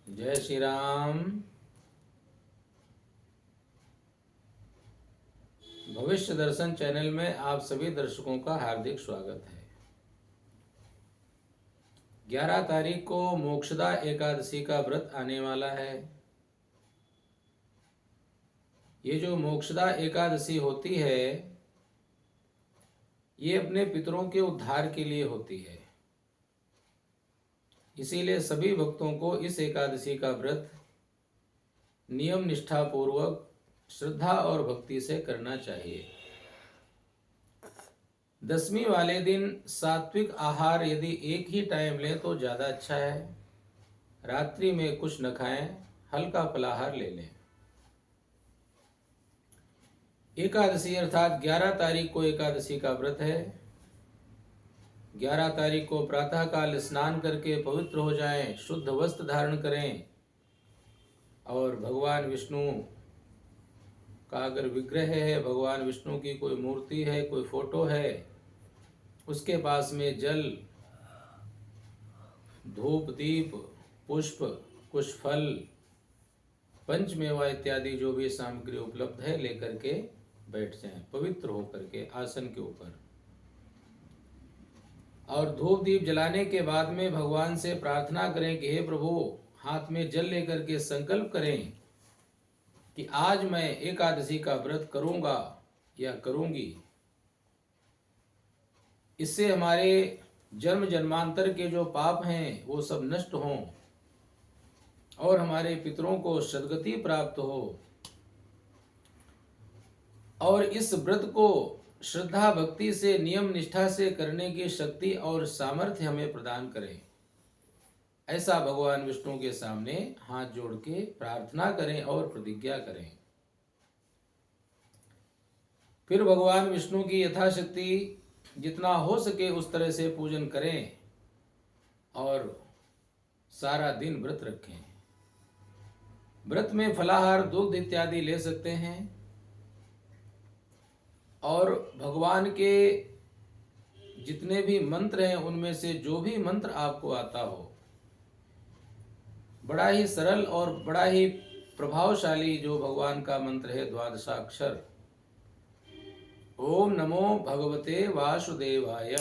जय श्री राम। भविष्य दर्शन चैनल में आप सभी दर्शकों का हार्दिक स्वागत है। 11 तारीख को मोक्षदा एकादशी का व्रत आने वाला है। ये जो मोक्षदा एकादशी होती है ये अपने पितरों के उद्धार के लिए होती है। इसीलिए सभी भक्तों को इस एकादशी का व्रत नियम निष्ठा पूर्वक श्रद्धा और भक्ति से करना चाहिए। दसवीं वाले दिन सात्विक आहार यदि एक ही टाइम लें तो ज़्यादा अच्छा है। रात्रि में कुछ न खाएं, हल्का फलाहार ले लें। एकादशी अर्थात 11 तारीख को एकादशी का व्रत है। 11 तारीख को प्रातःकाल स्नान करके पवित्र हो जाएं, शुद्ध वस्त्र धारण करें और भगवान विष्णु का अगर विग्रह है, भगवान विष्णु की कोई मूर्ति है, कोई फोटो है, उसके पास में जल, धूप, दीप, पुष्प, कुछ फल, पंचमेवा इत्यादि जो भी सामग्री उपलब्ध है लेकर के बैठ जाएं, पवित्र होकर के आसन के ऊपर। और धूप दीप जलाने के बाद में भगवान से प्रार्थना करें कि हे प्रभु, हाथ में जल लेकर के संकल्प करें कि आज मैं एकादशी का व्रत करूंगा या करूंगी। इससे हमारे जन्म जन्मांतर के जो पाप हैं वो सब नष्ट हों और हमारे पितरों को सद्गति प्राप्त हो। और इस व्रत को श्रद्धा भक्ति से नियम निष्ठा से करने की शक्ति और सामर्थ्य हमें प्रदान करें, ऐसा भगवान विष्णु के सामने हाथ जोड़ के प्रार्थना करें और प्रतिज्ञा करें। फिर भगवान विष्णु की यथाशक्ति जितना हो सके उस तरह से पूजन करें और सारा दिन व्रत रखें। व्रत में फलाहार, दुग्ध इत्यादि ले सकते हैं और भगवान के जितने भी मंत्र हैं उनमें से जो भी मंत्र आपको आता हो, बड़ा ही सरल और बड़ा ही प्रभावशाली जो भगवान का मंत्र है, द्वादशाक्षर, ओम नमो भगवते वासुदेवाय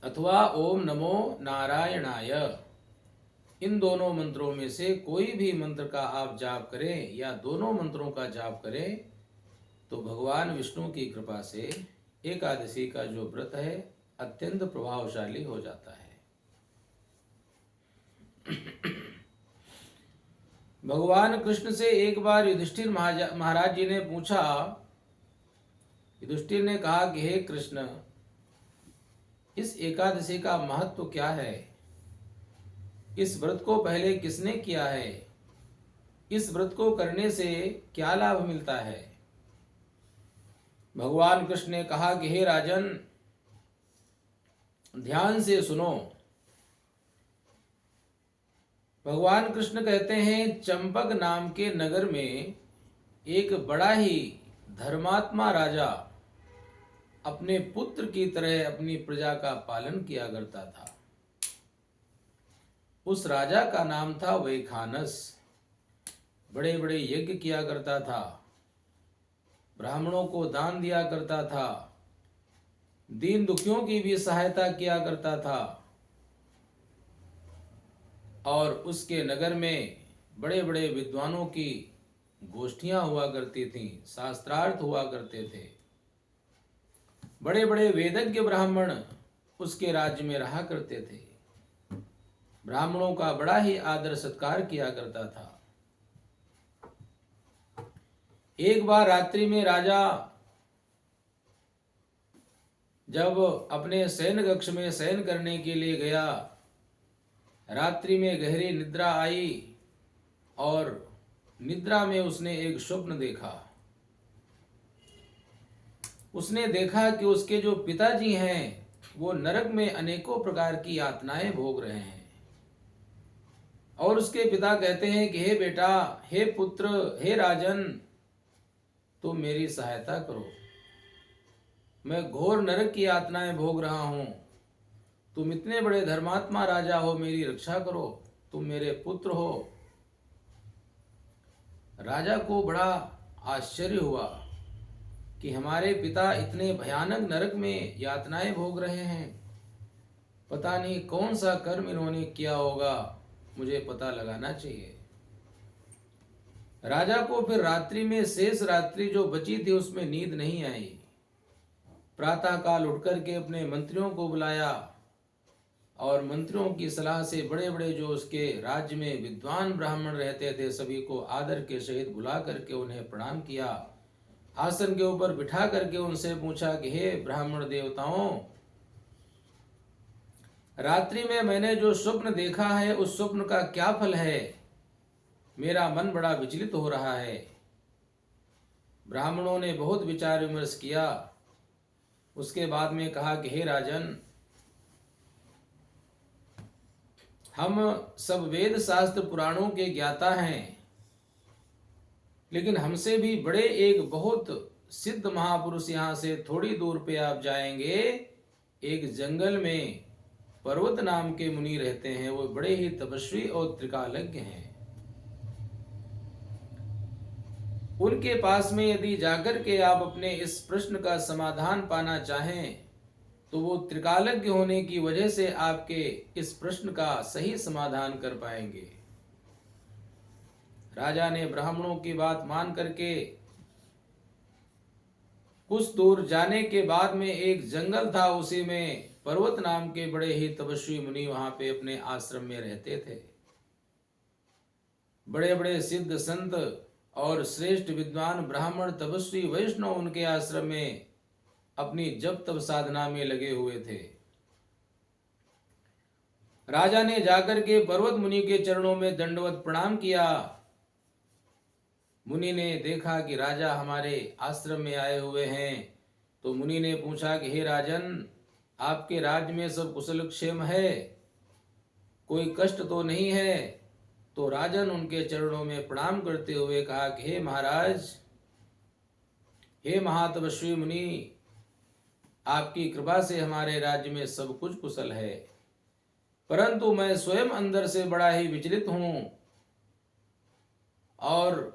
अथवा ओम नमो नारायणाय, इन दोनों मंत्रों में से कोई भी मंत्र का आप जाप करें या दोनों मंत्रों का जाप करें तो भगवान विष्णु की कृपा से एकादशी का जो व्रत है अत्यंत प्रभावशाली हो जाता है। भगवान कृष्ण से एक बार युधिष्ठिर महाराज जी ने पूछा, युधिष्ठिर ने कहा कि हे कृष्ण, इस एकादशी का महत्व क्या है? इस व्रत को पहले किसने किया है? इस व्रत को करने से क्या लाभ मिलता है? भगवान कृष्ण ने कहा कि हे राजन, ध्यान से सुनो। भगवान कृष्ण कहते हैं, चंपक नाम के नगर में एक बड़ा ही धर्मात्मा राजा अपने पुत्र की तरह अपनी प्रजा का पालन किया करता था। उस राजा का नाम था वैखानस। बड़े बड़े यज्ञ किया करता था, ब्राह्मणों को दान दिया करता था, दीन दुखियों की भी सहायता किया करता था और उसके नगर में बड़े बड़े विद्वानों की गोष्ठियां हुआ करती थीं, शास्त्रार्थ हुआ करते थे। बड़े बड़े वेदज्ञ ब्राह्मण उसके राज्य में रहा करते थे। ब्राह्मणों का बड़ा ही आदर सत्कार किया करता था। एक बार रात्रि में राजा जब अपने शयन कक्ष में शयन करने के लिए गया, रात्रि में गहरी निद्रा आई और निद्रा में उसने एक स्वप्न देखा। उसने देखा कि उसके जो पिताजी हैं वो नरक में अनेकों प्रकार की यातनाएं भोग रहे हैं और उसके पिता कहते हैं कि हे बेटा, हे पुत्र, हे राजन, तुम मेरी सहायता करो, मैं घोर नरक की यातनाएं भोग रहा हूं, तुम इतने बड़े धर्मात्मा राजा हो, मेरी रक्षा करो। तुम मेरे पुत्र हो। राजा को बड़ा आश्चर्य हुआ कि हमारे पिता इतने भयानक नरक में यातनाएं भोग रहे हैं, पता नहीं कौन सा कर्म इन्होंने किया होगा, मुझे पता लगाना चाहिए। राजा को फिर रात्रि में शेष रात्रि जो बची थी उसमें नींद नहीं आई। प्रातः काल उठ करके अपने मंत्रियों को बुलाया और मंत्रियों की सलाह से बड़े बड़े जो उसके राज्य में विद्वान ब्राह्मण रहते थे सभी को आदर के सहित बुला करके उन्हें प्रणाम किया। आसन के ऊपर बिठा करके उनसे पूछा कि हे ब्राह्मण देवताओं, रात्रि में मैंने जो स्वप्न देखा है उस स्वप्न का क्या फल है? मेरा मन बड़ा विचलित हो रहा है। ब्राह्मणों ने बहुत विचार विमर्श किया। उसके बाद में कहा कि हे राजन, हम सब वेद शास्त्र पुराणों के ज्ञाता हैं, लेकिन हमसे भी बड़े एक बहुत सिद्ध महापुरुष यहाँ से थोड़ी दूर पे आप जाएंगे, एक जंगल में पर्वत नाम के मुनि रहते हैं। वो बड़े ही तपस्वी और त्रिकालज्ञ हैं। उनके पास में यदि जाकर के आप अपने इस प्रश्न का समाधान पाना चाहें तो वो त्रिकालज्ञ होने की वजह से आपके इस प्रश्न का सही समाधान कर पाएंगे। राजा ने ब्राह्मणों की बात मान करके कुछ दूर जाने के बाद में एक जंगल था, उसी में पर्वत नाम के बड़े ही तपस्वी मुनि वहां पे अपने आश्रम में रहते थे। बड़े बड़े सिद्ध संत और श्रेष्ठ विद्वान ब्राह्मण तपस्वी वैष्णव उनके आश्रम में अपनी जप तप साधना में लगे हुए थे। राजा ने जाकर के पर्वत मुनि के चरणों में दंडवत प्रणाम किया। मुनि ने देखा कि राजा हमारे आश्रम में आए हुए हैं, तो मुनि ने पूछा कि हे राजन, आपके राज्य में सब कुशल क्षेम है, कोई कष्ट तो नहीं है? तो राजन उनके चरणों में प्रणाम करते हुए कहा कि हे महाराज, हे महातपस्वी मुनि, आपकी कृपा से हमारे राज्य में सब कुछ कुशल है, परंतु मैं स्वयं अंदर से बड़ा ही विचलित हूं और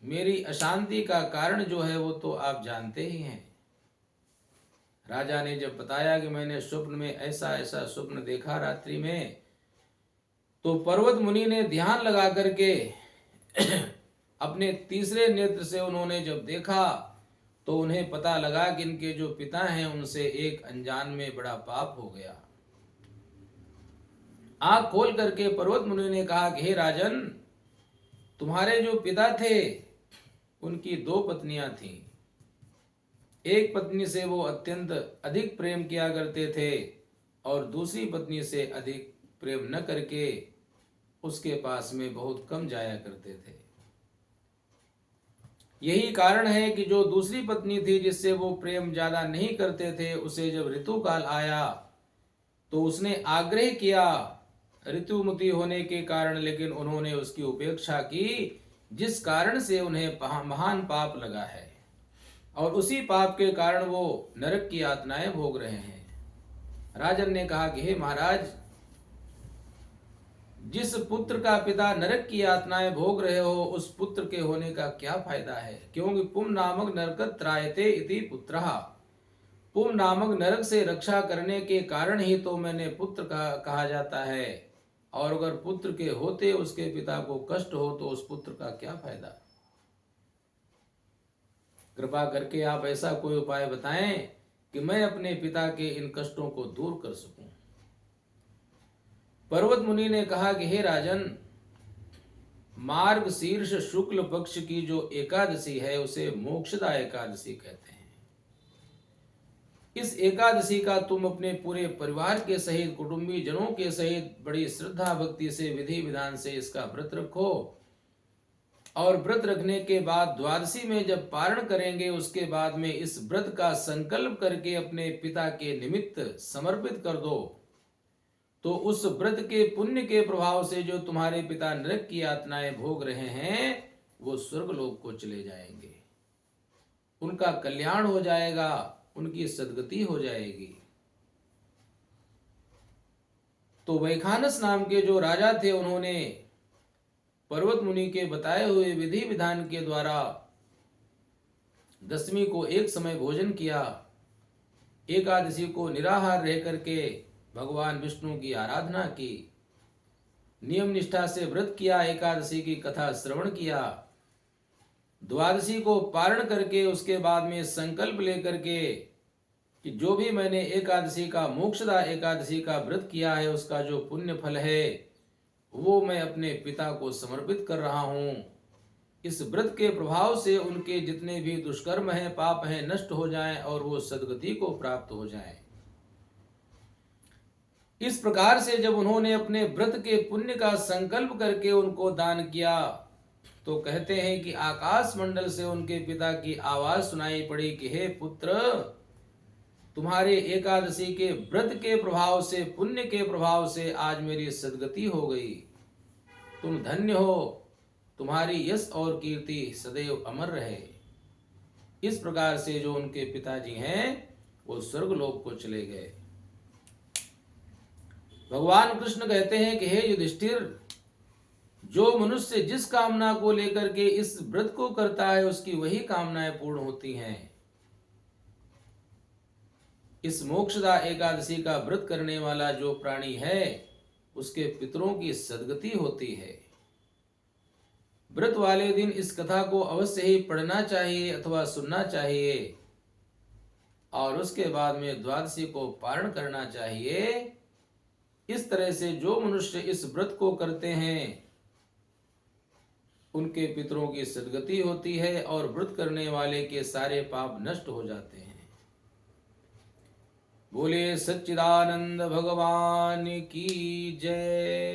मेरी अशांति का कारण जो है वो तो आप जानते ही हैं। राजा ने जब बताया कि मैंने स्वप्न में ऐसा ऐसा स्वप्न देखा रात्रि में, तो पर्वत मुनि ने ध्यान लगा करके अपने तीसरे नेत्र से उन्होंने जब देखा तो उन्हें पता लगा कि इनके जो पिता हैं उनसे एक अनजान में बड़ा पाप हो गया। आंख खोल करके पर्वत मुनि ने कहा कि हे राजन, तुम्हारे जो पिता थे उनकी दो पत्नियां थीं। एक पत्नी से वो अत्यंत अधिक प्रेम किया करते थे और दूसरी पत्नी से अधिक प्रेम न करके उसके पास में बहुत कम जाया करते थे। यही कारण है कि जो दूसरी पत्नी थी जिससे वो प्रेम ज्यादा नहीं करते थे, उसे जब ऋतु काल आया तो उसने आग्रह किया ऋतुमती होने के कारण, लेकिन उन्होंने उसकी उपेक्षा की, जिस कारण से उन्हें महान पाप लगा है और उसी पाप के कारण वो नरक की यातनाएं भोग रहे हैं। राजन ने कहा कि हे महाराज, जिस पुत्र का पिता नरक की यातनाएं भोग रहे हो उस पुत्र के होने का क्या फायदा है? क्योंकि पुम नामक नरक त्रायते इति पुत्रः, पुम नामक नरक से रक्षा करने के कारण ही तो मैंने पुत्र कहा जाता है, और अगर पुत्र के होते उसके पिता को कष्ट हो तो उस पुत्र का क्या फायदा? कृपा करके आप ऐसा कोई उपाय बताएं कि मैं अपने पिता के इन कष्टों को दूर कर सकूं। पर्वत मुनि ने कहा कि हे राजन, मार्ग शीर्ष शुक्ल पक्ष की जो एकादशी है उसे मोक्षदा एकादशी कहते हैं। इस एकादशी का तुम अपने पूरे परिवार के सहित, कुटुंबी जनों के सहित बड़ी श्रद्धा भक्ति से विधि विधान से इसका व्रत रखो, और व्रत रखने के बाद द्वादशी में जब पारण करेंगे उसके बाद में इस व्रत का संकल्प करके अपने पिता के निमित्त समर्पित कर दो, तो उस व्रत के पुण्य के प्रभाव से जो तुम्हारे पिता नरक की यातनाएं भोग रहे हैं वो स्वर्गलोक को चले जाएंगे, उनका कल्याण हो जाएगा, उनकी सद्गति हो जाएगी। तो वैखानस नाम के जो राजा थे, उन्होंने पर्वत मुनि के बताए हुए विधि विधान के द्वारा दशमी को एक समय भोजन किया, एकादशी को निराहार रह करके भगवान विष्णु की आराधना की, नियम निष्ठा से व्रत किया, एकादशी की कथा श्रवण किया, द्वादशी को पारण करके उसके बाद में संकल्प लेकर के कि जो भी मैंने एकादशी का मोक्षदा एकादशी का व्रत किया है, उसका जो पुण्य फल है वो मैं अपने पिता को समर्पित कर रहा हूं। इस व्रत के प्रभाव से उनके जितने भी दुष्कर्म हैं, पाप हैं, नष्ट हो जाएं और वो सद्गति को प्राप्त हो जाएं। इस प्रकार से जब उन्होंने अपने व्रत के पुण्य का संकल्प करके उनको दान किया, तो कहते हैं कि आकाश मंडल से उनके पिता की आवाज सुनाई पड़ी कि हे पुत्र, तुम्हारे एकादशी के व्रत के प्रभाव से, पुण्य के प्रभाव से आज मेरी सद्गति हो गई, तुम धन्य हो, तुम्हारी यश और कीर्ति सदैव अमर रहे। इस प्रकार से जो उनके पिताजी हैं वो स्वर्गलोक को चले गए। भगवान कृष्ण कहते हैं कि हे युधिष्ठिर, जो मनुष्य जिस कामना को लेकर के इस व्रत को करता है उसकी वही कामनाएं पूर्ण होती हैं। इस मोक्षदा एकादशी का व्रत करने वाला जो प्राणी है उसके पितरों की सद्गति होती है। व्रत वाले दिन इस कथा को अवश्य ही पढ़ना चाहिए अथवा सुनना चाहिए और उसके बाद में द्वादशी को पारण करना चाहिए। इस तरह से जो मनुष्य इस व्रत को करते हैं उनके पितरों की सद्गति होती है और व्रत करने वाले के सारे पाप नष्ट हो जाते हैं। बोले सच्चिदानंद भगवान की जय।